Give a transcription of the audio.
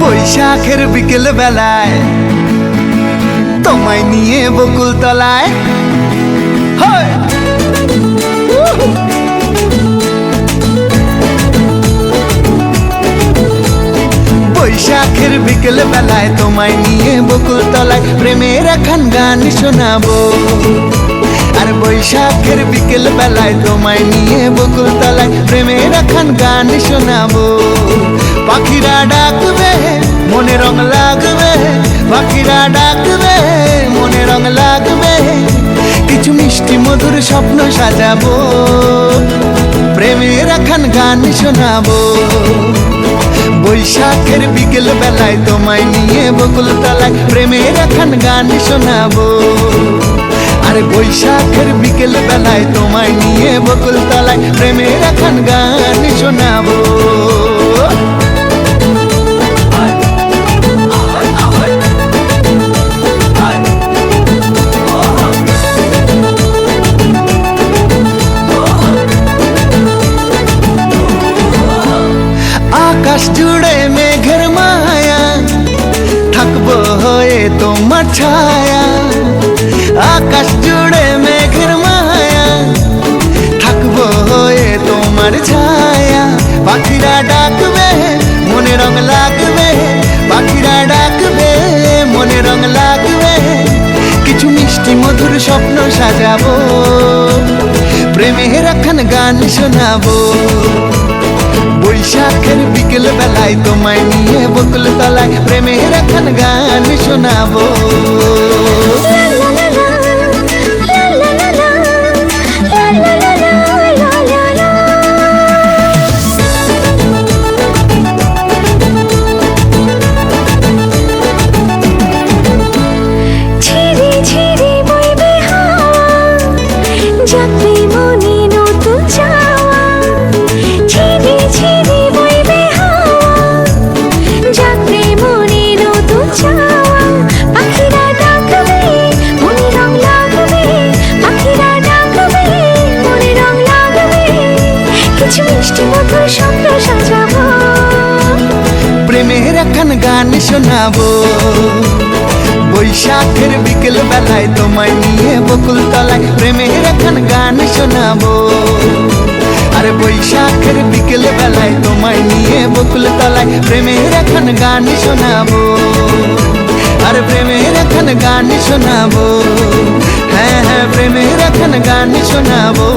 বৈশাখের বিকেল বেলায় তোমায় নিয়ে বকুল তলায় বৈশাখের বিকেল বেলায় তোমায় নিয়ে বকুল তলায় প্রেমের একখান গান শোনাবো। আর বৈশাখের বিকেল বেলায় তোমায় নিয়ে বকুল তলায় প্রেমের একখান গান শোনাবো। পাখিরা ডাকবে মনে রং লাগবে, পাখিরা ডাকবে মনে রং লাগবে, কিছু মিষ্টি মধুর স্বপ্ন সাজাবো, প্রেমের একখান গান শোনাবো। বৈশাখের বিকেল বেলায় তোমায় নিয়ে বকুল তলায় প্রেমের একখান গান শোনাবো। আরে বৈশাখের বিকেল বেলায় তোমায় নিয়ে বকুল তলায় প্রেমের একখান গান শোনাবো। আকাশ জুড়ে মেঘের মায়া, থাকবো হয়ে তোমার ছায়া। আকাশ জুড়ে মেঘের মায়া, থাকবো হয়ে তোমার ছায়া। পাখিরা ডাকবে মনে রং লাগবে, পাখিরা ডাকবে মনে রং লাগবে, কিছু মিষ্টি মধুর স্বপ্ন সাজাবো, প্রেমের একখান গান শোনাবো। বৈশাখের বিকেল বেলায় তোমায় নিয়ে বকুল তলায় প্রেমের একখান গান শোনাবো। প্রেমের একখান গান শোনাবো। বৈশাখের বিকেল বেলায় তোমায় নিয়ে বকুল তলায় প্রেমের একখান গান শোনাবো। আরে বৈশাখের বিকেল বেলায় তোমায় নিয়ে বকুল তলায় প্রেমের একখান গান শোনাবো। আরে প্রেমের একখান গান শোনাবো, হ্যাঁ হ্যাঁ প্রেমের একখান গান শোনাবো।